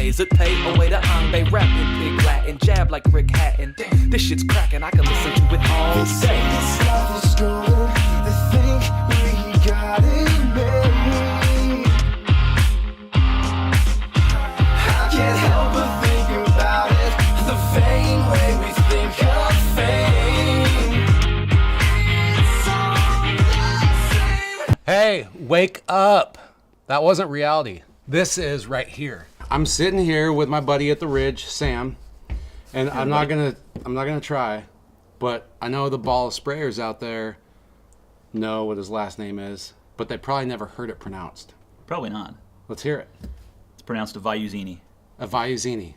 laser tape away the Bay rapping big Latin, jab like Rick Hatton. This shit's cracking, I can listen to it all day. This stuff is good, they think we got it made. I can't help but think about it, the vain way we think of fame. It's all the same. Hey, wake up. That wasn't reality. This is right here. I'm sitting here with my buddy at the Ridge, Sam, and I'm not gonna try, but I know the ball of sprayers out there know what his last name is, but they probably never heard it pronounced. Probably not. Let's hear it. It's pronounced Avaiusini. Avaiusini.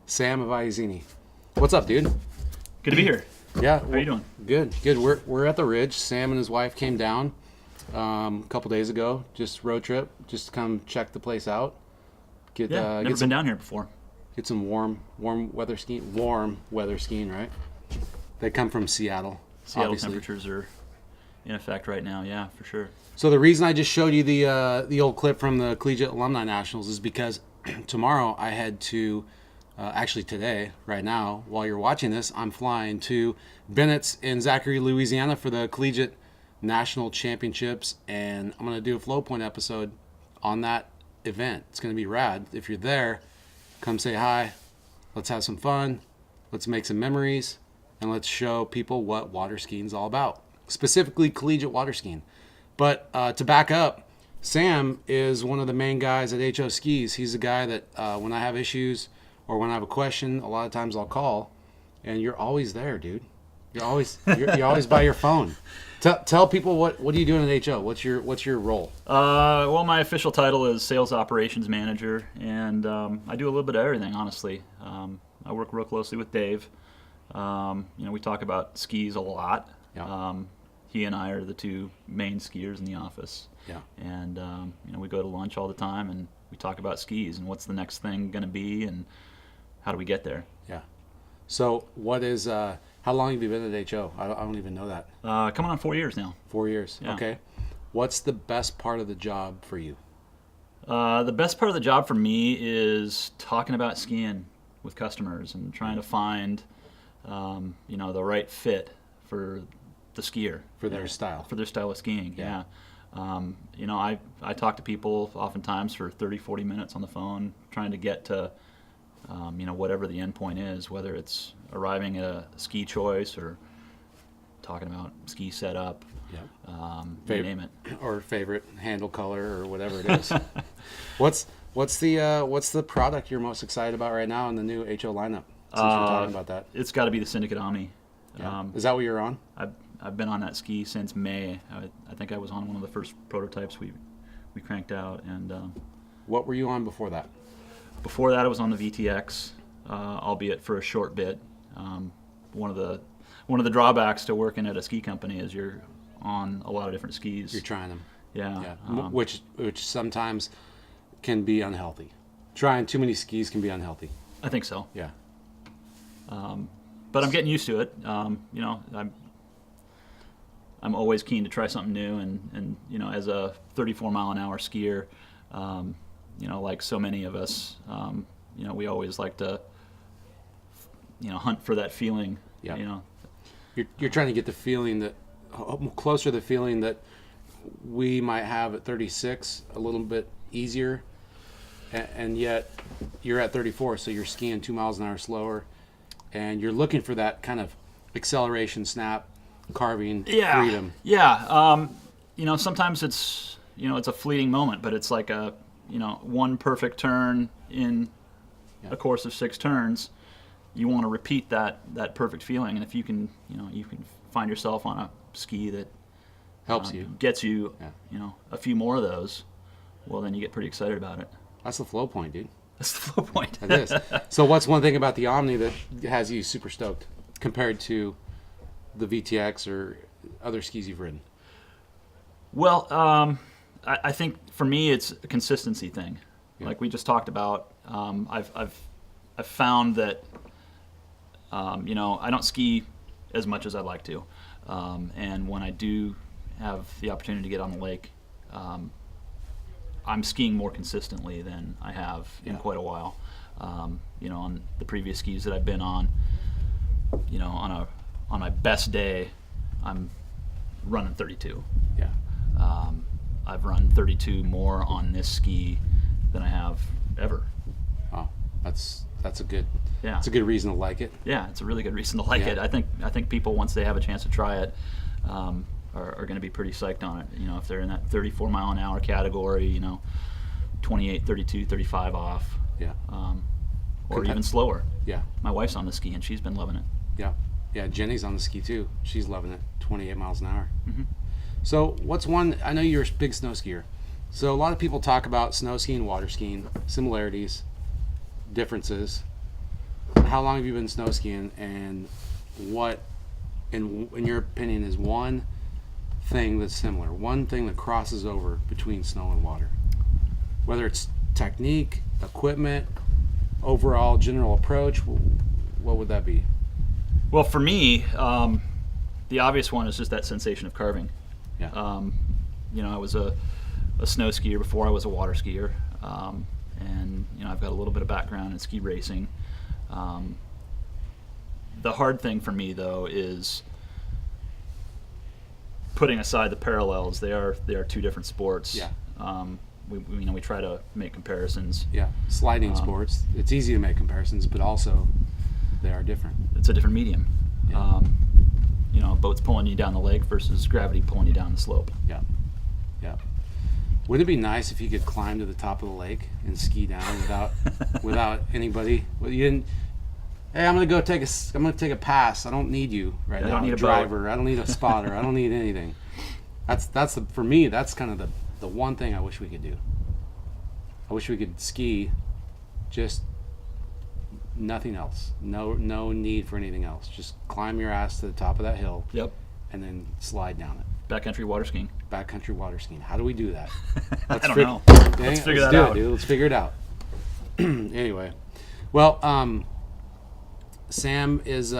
Sam Avaiusini. What's up, dude? Good to be here. Yeah. How are you doing? Good. We're at the Ridge. Sam and his wife came down a couple days ago, just road trip, just to come check the place out. Never been down here before. Get some warm weather skiing, right? They come from Seattle. Seattle obviously. temperatures are in effect right now, yeah, for sure. So the reason I just showed you the old clip from the Collegiate Nationals is because tomorrow I had to, actually today, right now, while you're watching this, I'm flying to Bennetts in Zachary, Louisiana for the Collegiate National Championships, and I'm going to do a FlowPoint episode on that event. It's going to be rad. If you're there, come say hi. Let's have some fun. Let's make some memories, and let's show people what water skiing is all about, specifically collegiate water skiing. But to back up, Sam is one of the main guys at HO Skis. He's the guy that when I have issues or when I have a question, a lot of times I'll call, and you're always there, dude. You're always by your phone. Tell people what are you doing at HO? What's your role? Well, my official title is Sales Operations Manager, and I do a little bit of everything, honestly. I work real closely with Dave. We talk about skis a lot. Yeah. He and I are the two main skiers in the office. Yeah. And we go to lunch all the time, and we talk about skis and what's the next thing going to be, and how do we get there. Yeah. So what is how long have you been at HO? I don't even know that. Coming on 4 years now. 4 years. Yeah. Okay. What's the best part of the job for you? The best part of the job for me is talking about skiing with customers and trying to find, the right fit for the skier. For their style. For their style of skiing, yeah. I talk to people oftentimes for 30, 40 minutes on the phone trying to get to, whatever the end point is, whether it's arriving at a ski choice or talking about ski setup, you name it. Or favorite handle color or whatever it is. What's the product you're most excited about right now in the new HO lineup? Since we're talking about that, it's got to be the Syndicate Omni. Yeah. Is that what you're on? I've been on that ski since May. I think I was on one of the first prototypes we cranked out. And what were you on before that? Before that, I was on the VTX, albeit for a short bit. One of the drawbacks to working at a ski company is you're on a lot of different skis. You're trying them. Yeah. Which sometimes can be unhealthy. Trying too many skis can be unhealthy. I think so. Yeah. But I'm getting used to it. I'm always keen to try something new, and as a 34 mile an hour skier, like so many of us, we always like to, hunt for that feeling. Yeah. You're trying to get the feeling that closer to the feeling that we might have at 36, a little bit easier, and yet you're at 34, so you're skiing 2 miles an hour slower, and you're looking for that kind of acceleration, snap, carving, freedom. Yeah. Sometimes it's a fleeting moment, but it's like a one perfect turn in a course of 6 turns. You want to repeat that perfect feeling, and if you can find yourself on a ski that helps you, gets you, a few more of those, well, then you get pretty excited about it. That's the FlowPoint, dude. That's the FlowPoint. It is. So what's one thing about the Omni that has you super stoked compared to the VTX or other skis you've ridden? Well, I think for me it's a consistency thing. Yeah. Like we just talked about, I've found that I don't ski as much as I'd like to, and when I do have the opportunity to get on the lake, I'm skiing more consistently than I have in quite a while. You know, on the previous skis that I've been on, you know, on my best day, I'm running 32. Yeah. I've run 32 more on this ski than I have ever. Oh, that's a good. Yeah. It's a good reason to like it. Yeah, it's a really good reason to like Yeah. it. I think people, once they have a chance to try it, are going to be pretty psyched on it. You know, if they're in that 34 mile an hour category, you know, 28, 32, 35 off. Yeah. Or even slower. Yeah. My wife's on the ski and she's been loving it. Yeah. Yeah. Jenny's on the ski too. She's loving it. 28 miles an hour. Mm-hmm. So what's one? I know you're a big snow skier. So a lot of people talk about snow skiing, water skiing, similarities, differences. How long have you been snow skiing, and what, in your opinion, is one thing that's similar, one thing that crosses over between snow and water? Whether it's technique, equipment, overall general approach, what would that be? Well, for me, the obvious one is just that sensation of carving. Yeah. You know, I was a snow skier before I was a water skier, and you know, I've got a little bit of background in ski racing. The hard thing for me, though, is putting aside the parallels. They are two different sports. Yeah. We try to make comparisons. Yeah. Sliding sports. It's easy to make comparisons, but also they are different. It's a different medium. Yeah. You know, boats pulling you down the lake versus gravity pulling you down the slope. Yeah. Yeah. Wouldn't it be nice if you could climb to the top of the lake and ski down without anybody? Well, you didn't. Hey, I'm gonna take a pass. I don't need you right now. I don't need a driver. I don't need a spotter. I don't need anything. For me. That's kind of the one thing I wish we could do. I wish we could ski, just nothing else. No need for anything else. Just climb your ass to the top of that hill. Yep. And then slide down it. Backcountry water skiing. Backcountry water skiing. How do we do that? I don't know. Let's figure that out. Dude. Let's figure it out. Anyway, well, Sam is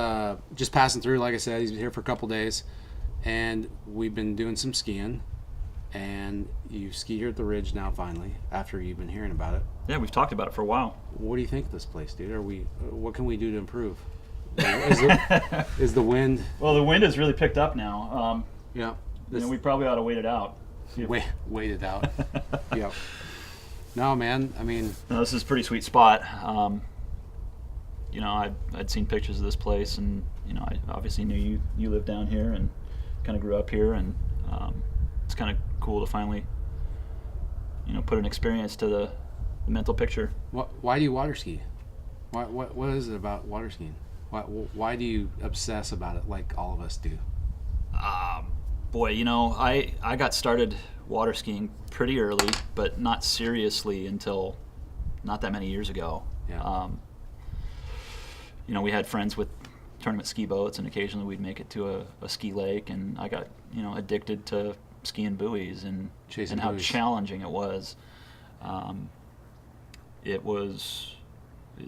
just passing through. Like I said, he's been here for a couple days, and we've been doing some skiing. And you ski here at the Ridge now, finally, after you've been hearing about it. Yeah, we've talked about it for a while. What do you think of this place, dude? What can we do to improve? Is the wind? Well, the wind has really picked up now. Yeah. You know, we probably ought to wait it out. Wait it out. Yeah. No, man. I mean, no, this is a pretty sweet spot. You know, I'd seen pictures of this place, and you know, I obviously knew you lived down here and kind of grew up here, and it's kind of cool to finally, you know, put an experience to the mental picture. Why do you water ski? What is it about water skiing? Why do you obsess about it like all of us do? Boy, you know, I got started water skiing pretty early, but not seriously until not that many years ago. Yeah. You know, we had friends with tournament ski boats, and occasionally we'd make it to a ski lake, and I got, you know, addicted to skiing buoys and how buoys. challenging it was. It was,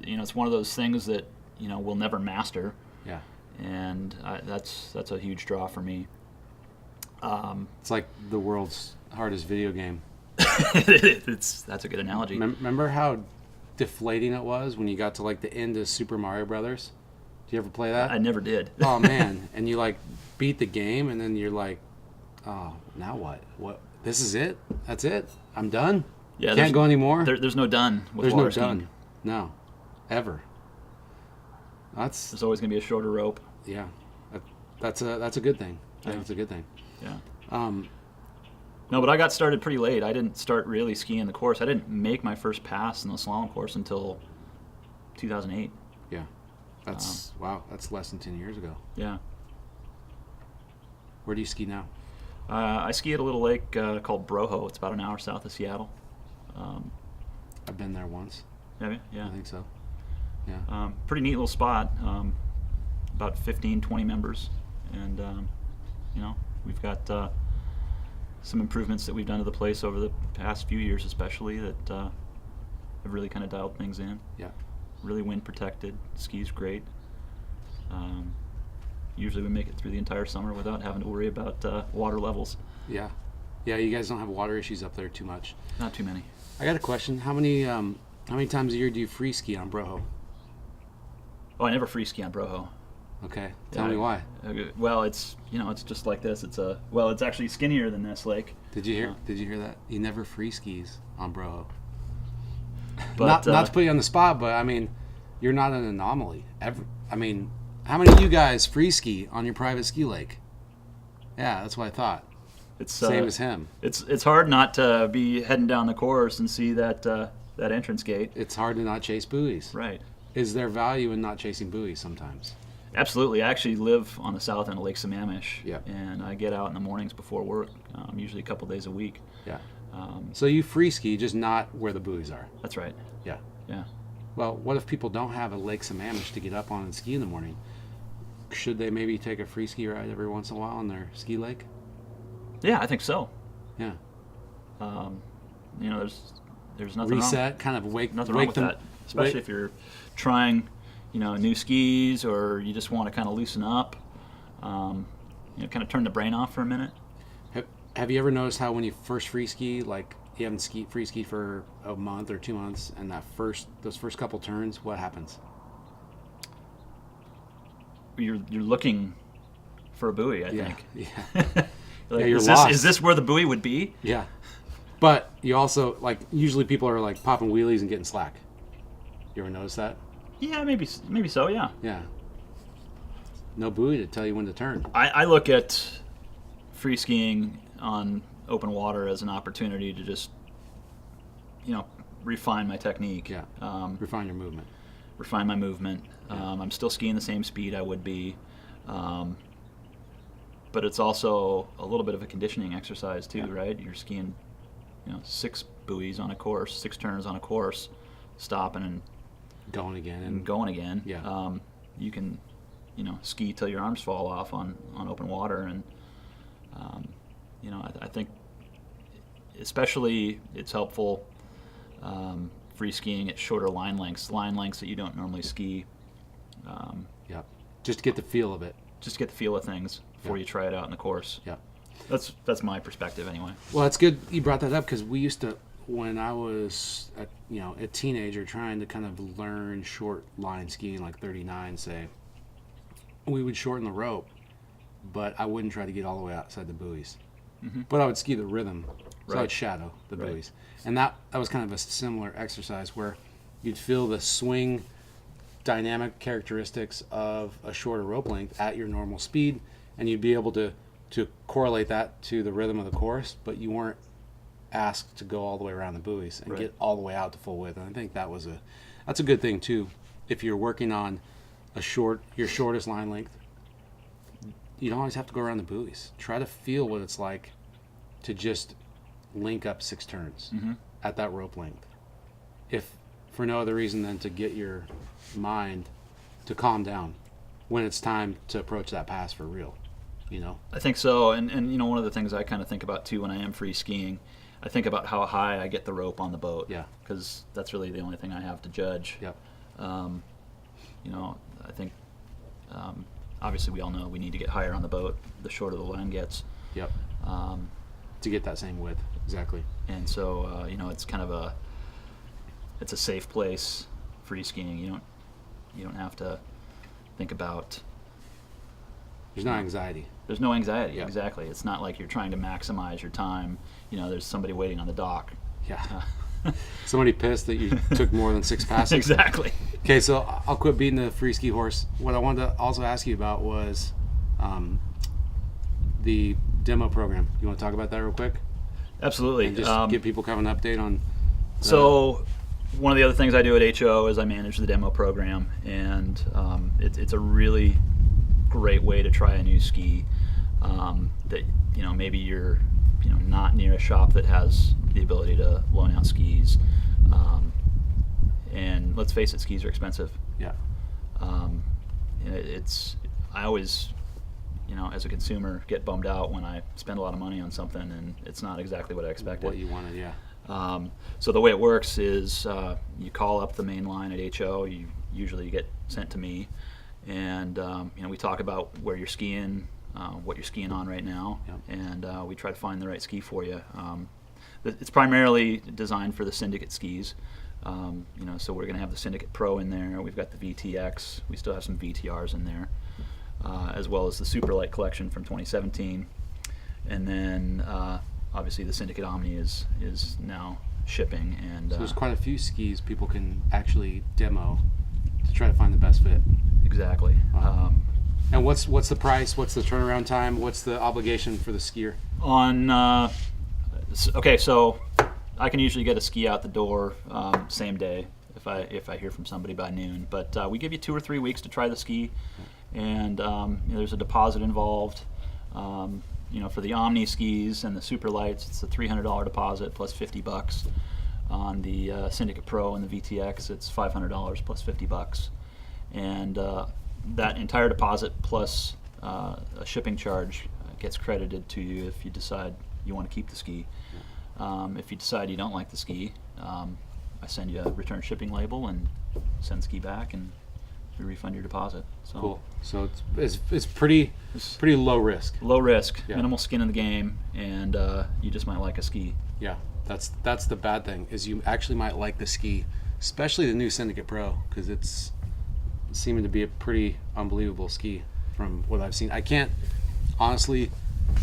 you know, it's one of those things that, you know, we'll never master. Yeah. And that's a huge draw for me. It's like the world's hardest video game. That's a good analogy. Remember how deflating it was when you got to like the end of Super Mario Brothers? Did you ever play that? I never did. Oh man, and you like beat the game, and then you're like, oh, now what? What? This is it? That's it? I'm done? Yeah, Can't go anymore? There's no done with There's water no skiing. done. No, ever. There's always going to be a shorter rope. Yeah, that's a good thing. I think it's a good thing. Yeah. No, but I got started pretty late. I didn't start really skiing the course. I didn't make my first pass in the slalom course until 2008. Yeah. That's wow. That's less than 10 years ago. Yeah. Where do you ski now? I ski at a little lake called Broho. It's about an hour south of Seattle. I've been there once. Have you? Yeah. I think so. Yeah. Pretty neat little spot. About 15, 20 members. And, you know, we've got some improvements that we've done to the place over the past few years especially that have really kind of dialed things in. Yeah. Really wind protected. Ski's great. Usually we make it through the entire summer without having to worry about water levels. Yeah. Yeah, you guys don't have water issues up there too much. Not too many. I got a question. How many How many times a year do you free ski on Broho? Oh, I never free ski on Broho. Okay, tell me why. Well, it's it's just like this. It's actually skinnier than this lake. Did you hear that? He never free skis on Broho. But not to put you on the spot, but I mean, you're not an anomaly. I mean, how many of you guys free ski on your private ski lake? Yeah, that's what I thought. It's same as him. It's hard not to be heading down the course and see that entrance gate. It's hard to not chase buoys. Right. Is there value in not chasing buoys sometimes? Absolutely. I actually live on the south end of Lake Sammamish, Yeah. and I get out in the mornings before work, usually a couple days a week. Yeah. So you free ski, just not where the buoys are. That's right. Yeah. Yeah. Well, what if people don't have a Lake Sammamish to get up on and ski in the morning? Should they maybe take a free ski ride every once in a while on their ski lake? Yeah, I think so. Yeah. There's nothing Reset, wrong. kind of wake Nothing wrong with them, that, especially if you're trying, new skis, or you just want to kind of loosen up, kind of turn the brain off for a minute. Have you ever noticed how when you first free ski, like you haven't free skied for a month or 2 months, and those first couple turns, what happens? You're looking for a buoy, I think. Yeah. You're lost. Is this where the buoy would be? Yeah. But you also, usually people are popping wheelies and getting slack. You ever notice that? Yeah, maybe so. Yeah. Yeah. No buoy to tell you when to turn. I look at free skiing on open water as an opportunity to just, refine my technique. Yeah. Refine your movement. Refine my movement. I'm still skiing the same speed I would be, but it's also a little bit of a conditioning exercise too, right? You're skiing, 6 buoys on a course, 6 turns on a course, stopping and going again. and going again. Yeah. You can, ski till your arms fall off on open water, and I think especially it's helpful free skiing at shorter line lengths that you don't normally ski. Yeah. Just to get the feel of it. Just to get the feel of things before you try it out in the course. Yeah. That's my perspective anyway. Well, it's good you brought that up, because we used to, when I was a teenager trying to kind of learn short line skiing, like 39, say, we would shorten the rope, but I wouldn't try to get all the way outside the buoys. Mm-hmm. But I would ski the rhythm, so Right. I'd shadow the Right. buoys. And that was kind of a similar exercise where you'd feel the swing dynamic characteristics of a shorter rope length at your normal speed, and you'd be able to correlate that to the rhythm of the course, but you weren't asked to go all the way around the buoys and Right. get all the way out to full width. And I think that's a good thing too. If you're working on your shortest line length, you don't always have to go around the buoys. Try to feel what it's like to just link up 6 turns at that rope length, if for no other reason than to get your mind to calm down when it's time to approach that pass for real. I think so, and one of the things I kind of think about too when I am free skiing, I think about how high I get the rope on the boat. Yeah. Because that's really the only thing I have to judge. Yep. I think obviously we all know we need to get higher on the boat the shorter the line gets. Yep. To get that same width, exactly. And so it's kind of it's a safe place free skiing. You don't have to think about. There's no anxiety. There's no anxiety. Yeah. Exactly. It's not like you're trying to maximize your time. There's somebody waiting on the dock. Yeah. Somebody pissed that you took more than 6 passes. Exactly. Okay, so I'll quit beating the free ski horse. What I wanted to also ask you about was the demo program. You want to talk about that real quick? Absolutely. And just give people kind of an update on. So one of the other things I do at HO is I manage the demo program, and it's a really great way to try a new ski that maybe you're not near a shop that has the ability to loan out skis, and let's face it, skis are expensive. Yeah. I always as a consumer get bummed out when I spend a lot of money on something and it's not exactly what I expected. What you wanted, yeah. So the way it works is you call up the main line at HO. You usually get sent to me, and we talk about where you're skiing, what you're skiing on right now, Yep. and we try to find the right ski for you. It's primarily designed for the syndicate skis, So we're going to have the Syndicate Pro in there. We've got the VTX. We still have some VTRs in there, as well as the Superlight collection from 2017. And then obviously the Syndicate Omni is now shipping. And So there's quite a few skis people can actually demo to try to find the best fit. exactly. Wow. And what's the price? What's the turnaround time? What's the obligation for the skier? So I can usually get a ski out the door same day if I hear from somebody by noon. But we give you 2 or 3 weeks to try the ski, and there's a deposit involved. For the Omni skis and the Super Lights, it's a $300 deposit plus $50. On the Syndicate Pro and the VTX, it's $500 plus $50. And that entire deposit plus a shipping charge gets credited to you if you decide you want to keep the ski. If you decide you don't like the ski, I send you a return shipping label and send the ski back, and we refund your deposit. So Cool. So it's pretty low risk. low risk, Yeah. minimal skin in the game, and you just might like a ski. Yeah, that's the bad thing, is you actually might like the ski, especially the new Syndicate Pro, because it's seeming to be a pretty unbelievable ski from what I've seen. I can't honestly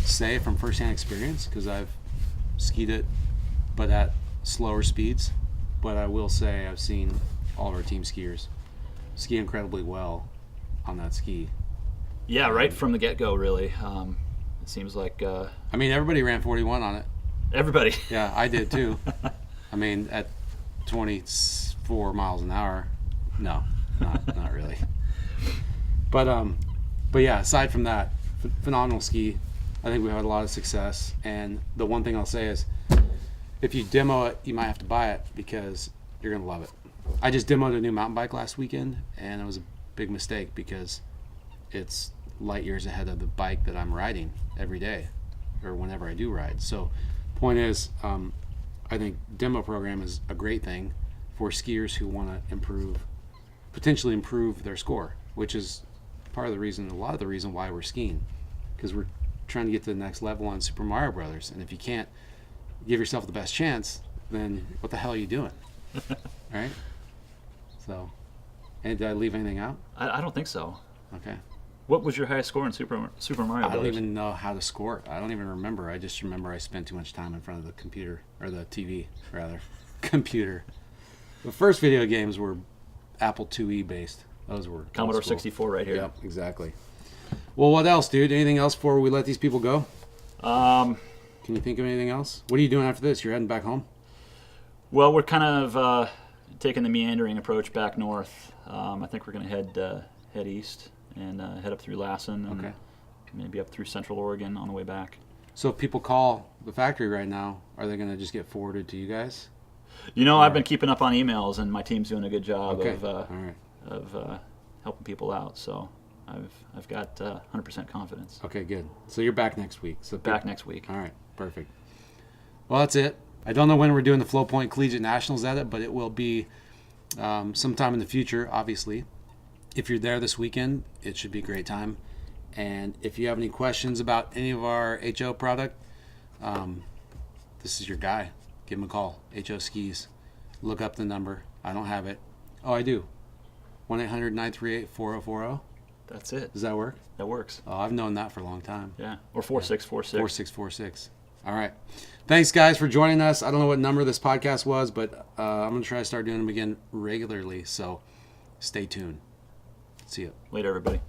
say from firsthand experience because I've skied it, but at slower speeds. But I will say I've seen all of our team skiers ski incredibly well on that ski. Yeah, right from the get-go, really. It seems like I mean, everybody ran 41 on it. everybody. Yeah, I did too. I mean, at 24 miles an hour, no, not really. But yeah, aside from that, phenomenal ski. I think we had a lot of success. And the one thing I'll say is, if you demo it, you might have to buy it because you're gonna love it. I just demoed a new mountain bike last weekend, and it was a big mistake because it's light years ahead of the bike that I'm riding every day or whenever I do ride. So point is, I think demo program is a great thing for skiers who want to potentially improve their score, which is a lot of the reason why we're skiing, because we're trying to get to the next level on Super Mario Brothers. And if you can't give yourself the best chance, then what the hell are you doing? Right? So, and did I leave anything out? I don't think so. Okay. What was your highest score in Super Mario I don't Brothers? even know how to score it. I don't even remember. I just remember I spent too much time in front of the computer, or the TV, rather. Computer. The first video games were Apple IIe based. Those were Commodore old school. 64 right here. Yep, exactly. Well, what else, dude? Anything else before we let these people go? Can you think of anything else? What are you doing after this? You're heading back home? Well, we're kind of taking the meandering approach back north. I think we're going to head east and head up through Lassen and Okay. maybe up through Central Oregon on the way back. So if people call the factory right now, are they going to just get forwarded to you guys? I've been keeping up on emails, and my team's doing a good job Okay. All right. of helping people out. So I've got 100% confidence. Okay, good. So you're back next week. So Back next week. All right, perfect. Well, that's it. I don't know when we're doing the FlowPoint Collegiate Nationals at it, but it will be sometime in the future, obviously. If you're there this weekend, it should be a great time. And if you have any questions about any of our HO product, this is your guy. Give him a call. HO Skis. Look up the number. I don't have it. Oh, I do. 1-800-938-4040. That's it. Does that work? That works. Oh, I've known that for a long time. Yeah. Or 4646. 4646. All right. Thanks, guys, for joining us. I don't know what number this podcast was, but I'm going to try to start doing them again regularly. So stay tuned. See you. Later, everybody.